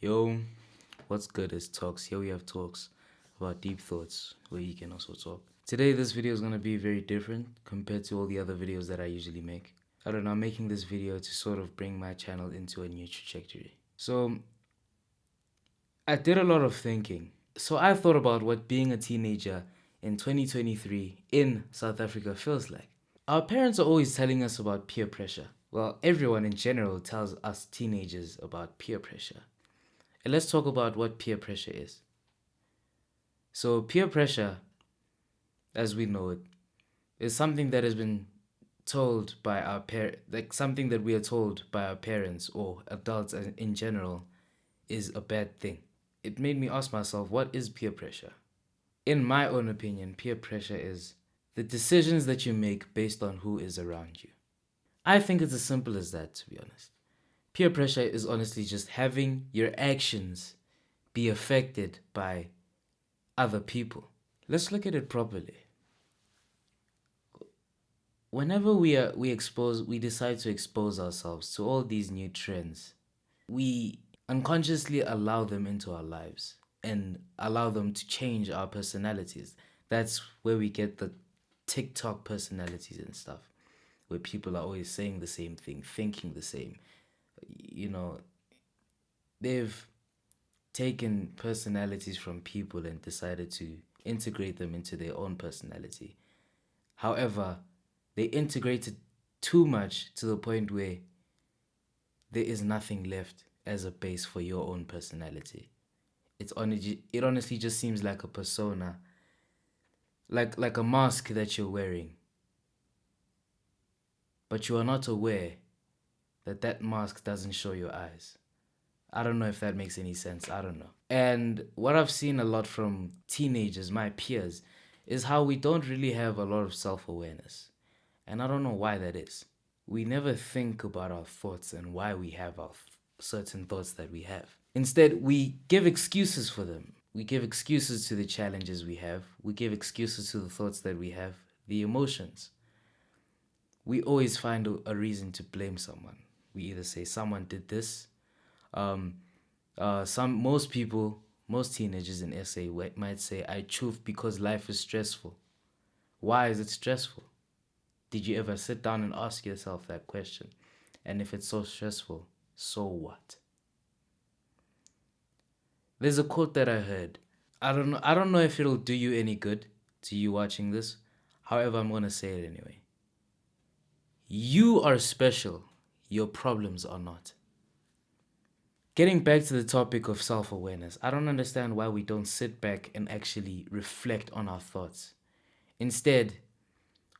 Yo, what's good is talks. Here we have talks about deep thoughts where you can also talk. Today, this video is going to be very different compared to all the other videos that I usually make. I don't know, I'm making this video to sort of bring my channel into a new trajectory. So, I did a lot of thinking. So, I thought about what being a teenager in 2023 in South Africa feels like. Our parents are always telling us about peer pressure. Well, everyone in general tells us teenagers about peer pressure. And let's talk about what peer pressure is. So, peer pressure, as we know it, is something that has been told by our like something that we are told by our parents or adults in general is a bad thing. It made me ask myself, what is peer pressure? In my own opinion, peer pressure is the decisions that you make based on who is around you. I think it's as simple as that, to be honest. Peer pressure is honestly just having your actions be affected by other people. Let's look at it properly. Whenever we decide to expose ourselves to all these new trends, we unconsciously allow them into our lives and allow them to change our personalities. That's where we get the TikTok personalities and stuff, where people are always saying the same thing, thinking the same. You know, they've taken personalities from people and decided to integrate them into their own personality. However, they integrated too much to the point where there is nothing left as a base for your own personality. It honestly just seems like a persona, like a mask that you're wearing. But you are not aware that that mask doesn't show your eyes. I don't know if that makes any sense. I don't know. And what I've seen a lot from teenagers, my peers, is how we don't really have a lot of self-awareness. And I don't know why that is. We never think about our thoughts and why we have our certain thoughts that we have. Instead, we give excuses for them. We give excuses to the challenges we have. We give excuses to the thoughts that we have, the emotions. We always find a reason to blame someone. We either say someone did this. Most teenagers in SA might say, I CHOEF because life is stressful. Why is it stressful? Did you ever sit down and ask yourself that question? And if it's so stressful, so what? There's a quote that I heard. I don't know if it'll do you any good to you watching this. However, I'm going to say it anyway. You are special. Your problems are not. Getting back to the topic of self-awareness, I don't understand why we don't sit back and actually reflect on our thoughts. Instead,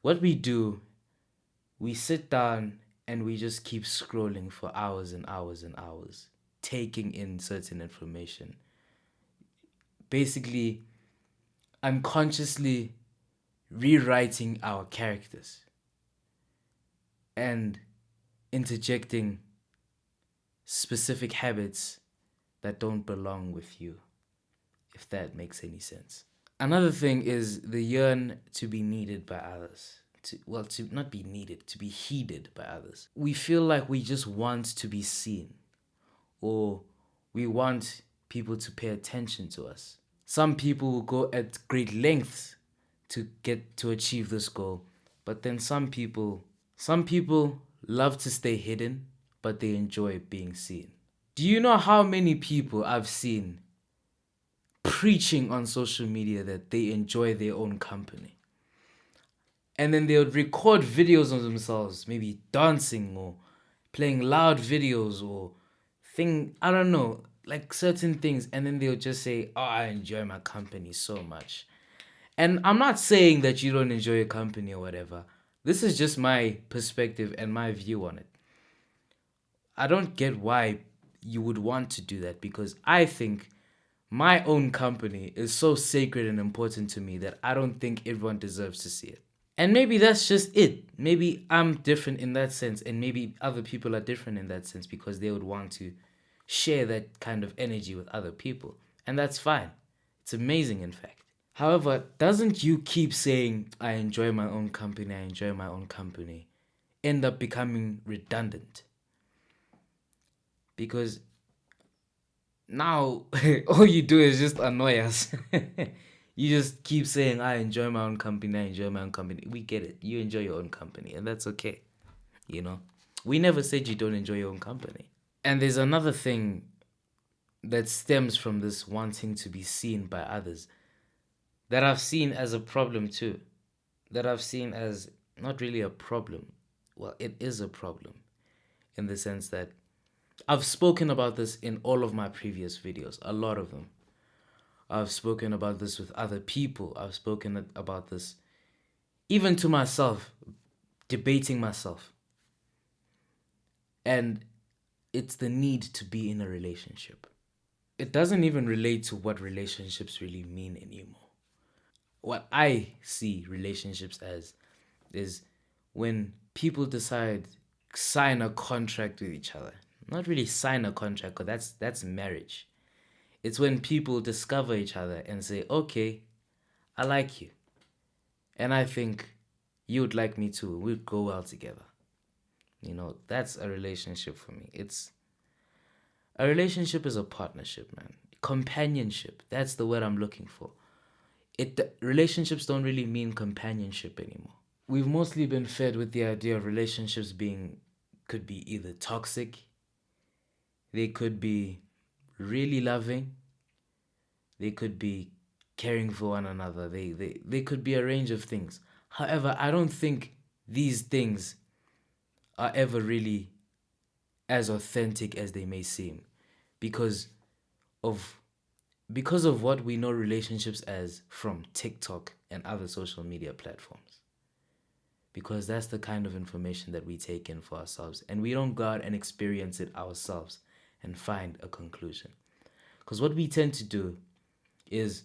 what we do, we sit down and we just keep scrolling for hours and hours and hours, taking in certain information. Basically, unconsciously rewriting our characters and interjecting specific habits that don't belong with you, if that makes any sense. Another thing is the yearn to be needed by others. To not be needed, to be heeded by others. We feel like we just want to be seen, or we want people to pay attention to us. Some people will go at great lengths to achieve this goal, but then some people love to stay hidden, but they enjoy being seen. Do you know how many people I've seen preaching on social media that they enjoy their own company? And then they would record videos of themselves, maybe dancing or playing loud videos or I don't know, like certain things. And then they'll just say, oh, I enjoy my company so much. And I'm not saying that you don't enjoy your company or whatever. This is just my perspective and my view on it. I don't get why you would want to do that, because I think my own company is so sacred and important to me that I don't think everyone deserves to see it. And maybe that's just it. Maybe I'm different in that sense, and maybe other people are different in that sense because they would want to share that kind of energy with other people. And that's fine. It's amazing, in fact. However, doesn't you keep saying, I enjoy my own company, I enjoy my own company, end up becoming redundant? Because now all you do is just annoy us. You just keep saying, I enjoy my own company, I enjoy my own company. We get it. You enjoy your own company, and that's okay. You know? We never said you don't enjoy your own company. And there's another thing that stems from this wanting to be seen by others that I've seen as a problem too. That I've seen as not really a problem. Well, it is a problem in the sense that I've spoken about this in all of my previous videos, a lot of them. I've spoken about this with other people. I've spoken about this even to myself, debating myself. And it's the need to be in a relationship. It doesn't even relate to what relationships really mean anymore. What I see relationships as is when people decide sign a contract with each other. Not really sign a contract, because that's marriage. It's when people discover each other and say, okay, I like you. And I think you would like me too. We'd go well together. You know, that's a relationship for me. A relationship is a partnership, man. Companionship. That's the word I'm looking for. Relationships don't really mean companionship anymore. We've mostly been fed with the idea of relationships could be either toxic, they could be really loving, they could be caring for one another, they could be a range of things. However, I don't think these things are ever really as authentic as they may seem because of what we know relationships as from TikTok and other social media platforms. Because that's the kind of information that we take in for ourselves, and we don't go out and experience it ourselves and find a conclusion. Because what we tend to do is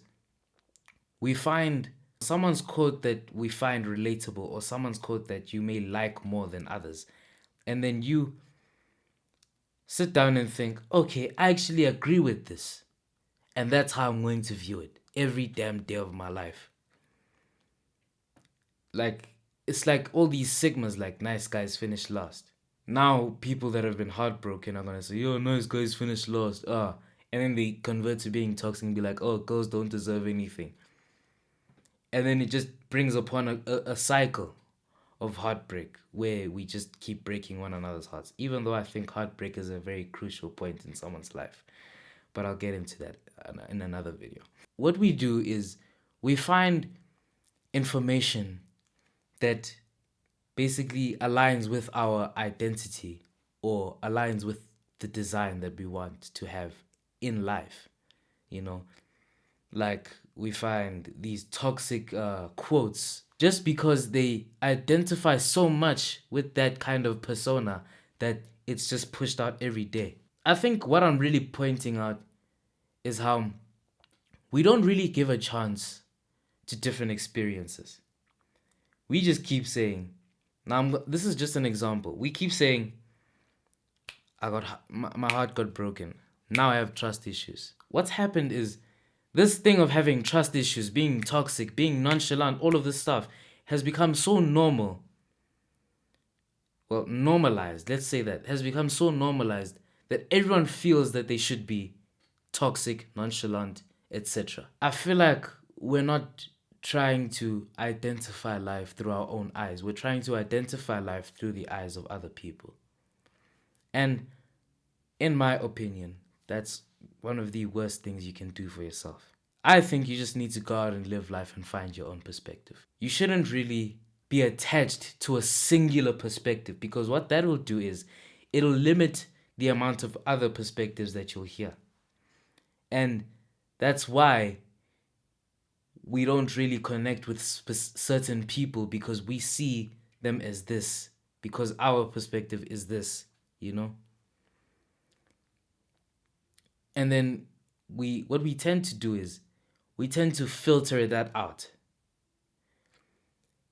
we find someone's quote that we find relatable, or someone's quote that you may like more than others, and then you sit down and think, okay, I actually agree with this, and that's how I'm going to view it every damn day of my life. Like, it's like all these sigmas, like nice guys finish last. Now people that have been heartbroken are gonna say, yo, nice guys finish last. And then they convert to being toxic and be like, oh, girls don't deserve anything. And then it just brings upon a cycle of heartbreak where we just keep breaking one another's hearts, even though I think heartbreak is a very crucial point in someone's life. But I'll get into that in another video. What we do is we find information that basically aligns with our identity or aligns with the design that we want to have in life. You know, like we find these toxic quotes just because they identify so much with that kind of persona that it's just pushed out every day. I think what I'm really pointing out is how we don't really give a chance to different experiences. We just keep saying, this is just an example. We keep saying, my heart got broken. Now I have trust issues. What's happened is this thing of having trust issues, being toxic, being nonchalant, all of this stuff has become so normal. Well, normalized, let's say that, has become so normalized that everyone feels that they should be toxic, nonchalant, etc. I feel like we're not trying to identify life through our own eyes. We're trying to identify life through the eyes of other people. And in my opinion, that's one of the worst things you can do for yourself. I think you just need to go out and live life and find your own perspective. You shouldn't really be attached to a singular perspective, because what that will do is it'll limit the amount of other perspectives that you'll hear. And that's why we don't really connect with certain people, because we see them as this, because our perspective is this, you know? And then what we tend to do is we tend to filter that out.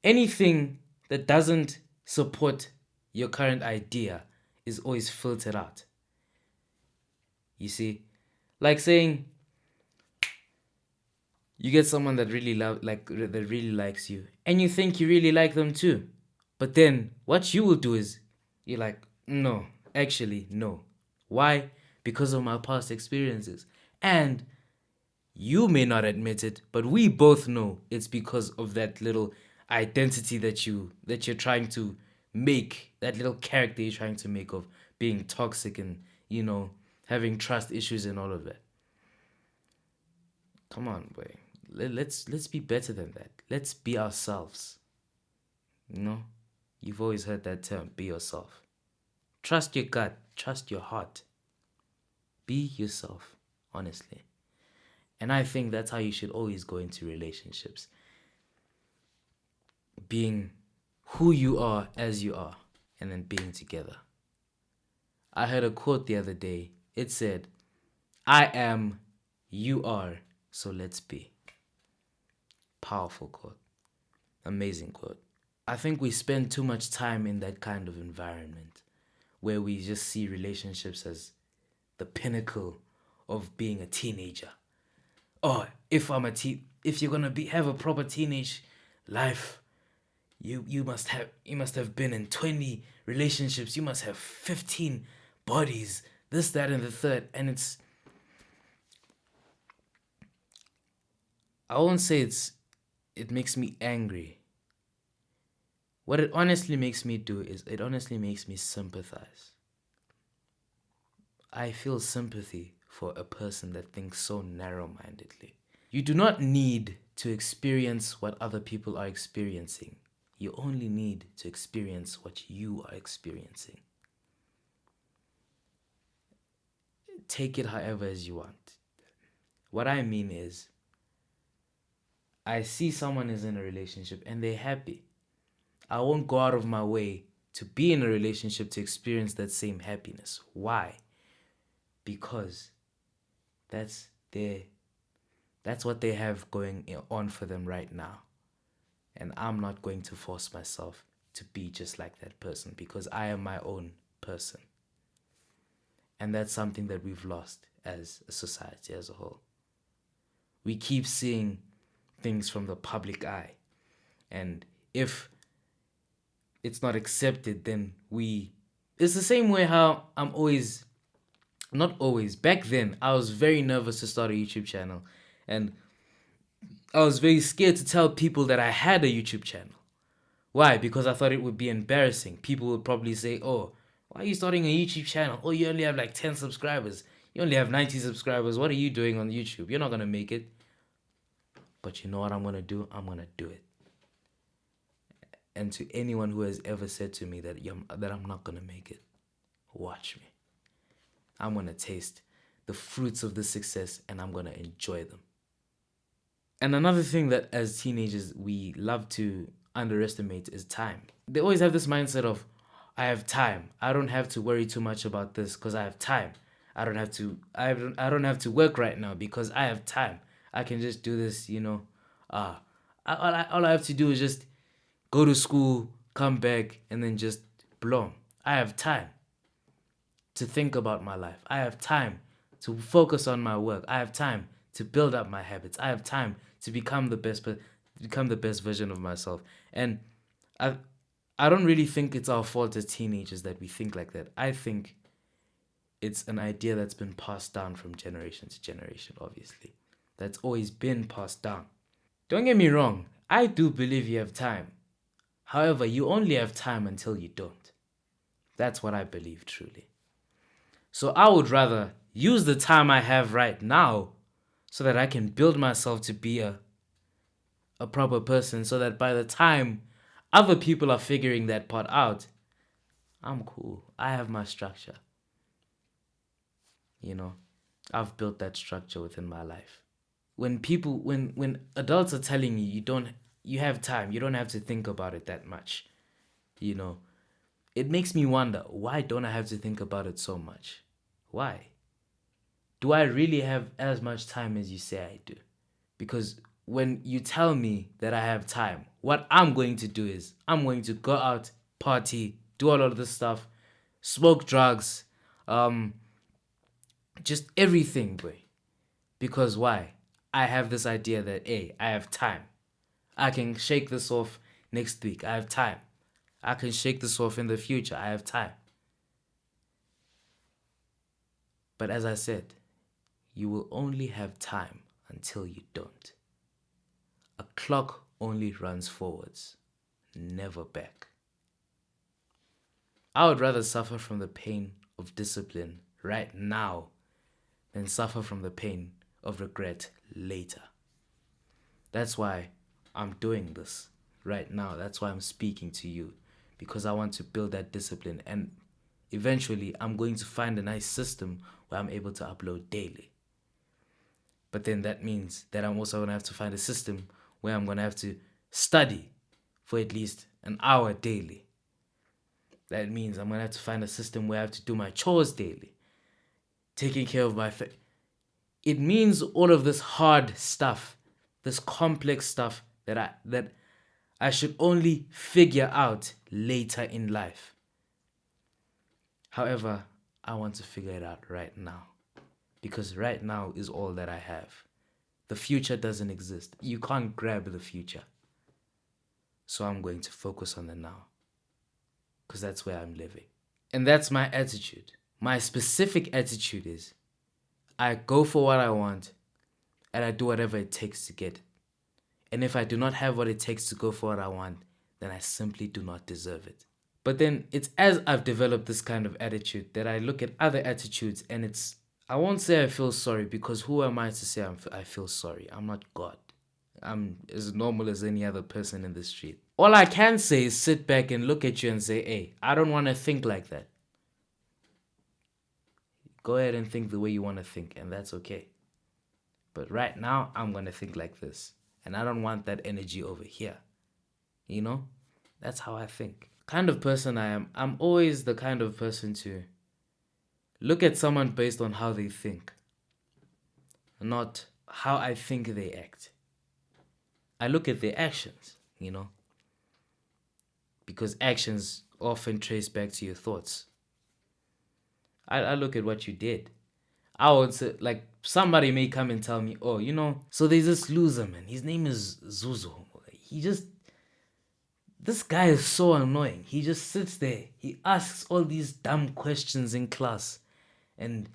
Anything that doesn't support your current idea is always filtered out. You see? Like saying you get someone that really likes you, and you think you really like them too. But then what you will do is you're like, no, actually, no. Why? because of my past experiences. And you may not admit it, but we both know it's because of that little identity that you're trying to make, that little character you're trying to make of being toxic and, having trust issues and all of that. Come on, boy. Let's be better than that. Let's be ourselves. You know? You've always heard that term, be yourself. Trust your gut, trust your heart. Be yourself, honestly. And I think that's how you should always go into relationships. Being who you are as you are, and then being together. I heard a quote the other day. It said, I am, you are, so let's be. Powerful quote. Amazing quote. I think we spend too much time in that kind of environment where we just see relationships as the pinnacle of being a teenager. Oh, if you're gonna have a proper teenage life, you must have been in 20 relationships. You must have 15 bodies. This, that, and the third. And I won't say it makes me angry. What it honestly makes me do is it honestly makes me sympathize. I feel sympathy for a person that thinks so narrow-mindedly. You do not need to experience what other people are experiencing. You only need to experience what you are experiencing. Take it however as you want. What I mean is, I see someone is in a relationship and they're happy. I won't go out of my way to be in a relationship to experience that same happiness. Why? Because that's what they have going on for them right now. And I'm not going to force myself to be just like that person because I am my own person. And that's something that we've lost as a society as a whole. We keep seeing things from the public eye. And if it's not accepted, then it's the same way how not always, back then, I was very nervous to start a YouTube channel. And I was very scared to tell people that I had a YouTube channel. Why? Because I thought it would be embarrassing. People would probably say, oh, why are you starting a YouTube channel? Oh, you only have like 10 subscribers. You only have 90 subscribers. What are you doing on YouTube? You're not going to make it. But you know what I'm going to do? I'm going to do it. And to anyone who has ever said to me that I'm not going to make it, watch me. I'm going to taste the fruits of this success and I'm going to enjoy them. And another thing that as teenagers we love to underestimate is time. They always have this mindset of, I have time. I don't have to worry too much about this because I have time. I don't have to work right now because I have time. I can just do this, all I have to do is just go to school, come back, and then just blow. I have time to think about my life. I have time to focus on my work. I have time to build up my habits. I have time to become the best version of myself. And I don't really think it's our fault as teenagers that we think like that. I think it's an idea that's been passed down from generation to generation, obviously. That's always been passed down. Don't get me wrong, I do believe you have time. However, you only have time until you don't. That's what I believe truly. So I would rather use the time I have right now so that I can build myself to be a proper person so that by the time other people are figuring that part out, I'm cool. I have my structure. I've built that structure within my life. When adults are telling you have time, you don't have to think about it that much, it makes me wonder, why don't I have to think about it so much? Why? Do I really have as much time as you say I do? Because when you tell me that I have time, what I'm going to do is I'm going to go out, party, do all of this stuff, smoke drugs, just everything, boy. Because why? I have this idea that, hey, I have time. I can shake this off next week. I have time. I can shake this off in the future. I have time. But as I said, you will only have time until you don't. A clock only runs forwards, never back. I would rather suffer from the pain of discipline right now than suffer from the pain of regret later. That's why I'm doing this right now. That's why I'm speaking to you, because I want to build that discipline, and eventually I'm going to find a nice system where I'm able to upload daily. But then that means that I'm also going to have to find a system where I'm going to have to study for at least an hour daily. That means I'm going to have to find a system where I have to do my chores daily, taking care of my it means all of this hard stuff, this complex stuff that I should only figure out later in life. However, I want to figure it out right now, because right now is all that I have. The future doesn't exist. You can't grab the future. So I'm going to focus on the now, because that's where I'm living. And that's my attitude. My specific attitude is I go for what I want and I do whatever it takes to get it. And if I do not have what it takes to go for what I want, then I simply do not deserve it. But then it's as I've developed this kind of attitude that I look at other attitudes, and I won't say I feel sorry, because who am I to say I feel sorry? I'm not God. I'm as normal as any other person in the street. All I can say is sit back and look at you and say, hey, I don't want to think like that. Go ahead and think the way you want to think, and that's okay. But right now, I'm going to think like this. And I don't want that energy over here. You know? That's how I think. Kind of person I am. I'm always the kind of person to look at someone based on how they think, not how I think they act. I look at their actions, you know? Because actions often trace back to your thoughts. I look at what you did. I would say, like, somebody may come and tell me, oh, so there's this loser, man. His name is Zuzu. This guy is so annoying. He just sits there. He asks all these dumb questions in class. And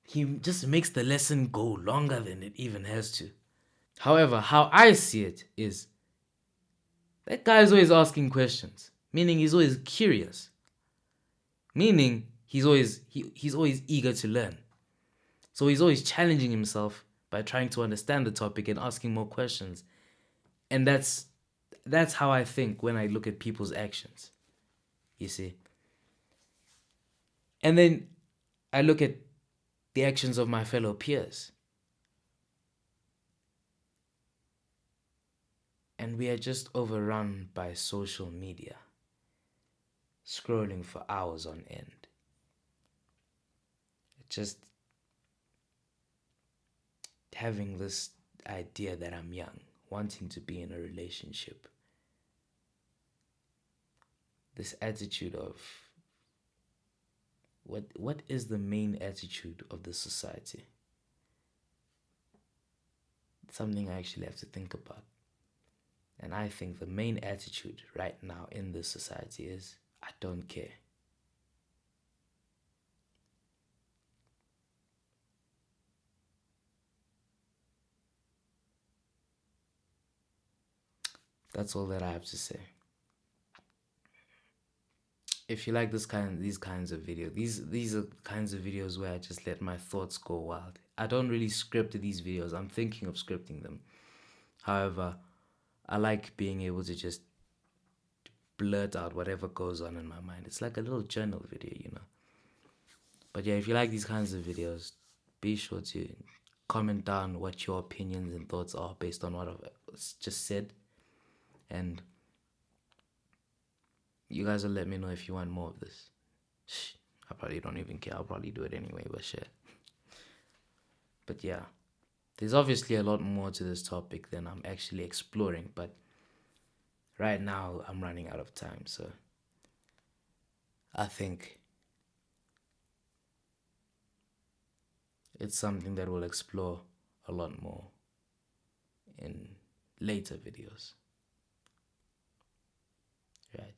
he just makes the lesson go longer than it even has to. However, how I see it is that guy is always asking questions. Meaning he's always curious. Meaning he's always eager to learn. So he's always challenging himself by trying to understand the topic and asking more questions. And that's how I think when I look at people's actions. You see? And then I look at the actions of my fellow peers. And we are just overrun by social media, scrolling for hours on end. Just having this idea that I'm young, wanting to be in a relationship. This attitude of what is the main attitude of the society? It's something I actually have to think about. And I think the main attitude right now in this society is, I don't care. That's all that I have to say. If you like these kinds of videos, these are kinds of videos where I just let my thoughts go wild. I don't really script these videos. I'm thinking of scripting them. However, I like being able to just blurt out whatever goes on in my mind. It's like a little journal video, you know. But yeah, if you like these kinds of videos, be sure to comment down what your opinions and thoughts are based on what I've just said. And you guys will let me know if you want more of this. I probably don't even care. I'll probably do it anyway, but shit. But yeah, there's obviously a lot more to this topic than I'm actually exploring, but right now I'm running out of time, so I think it's something that we'll explore a lot more in later videos. Right.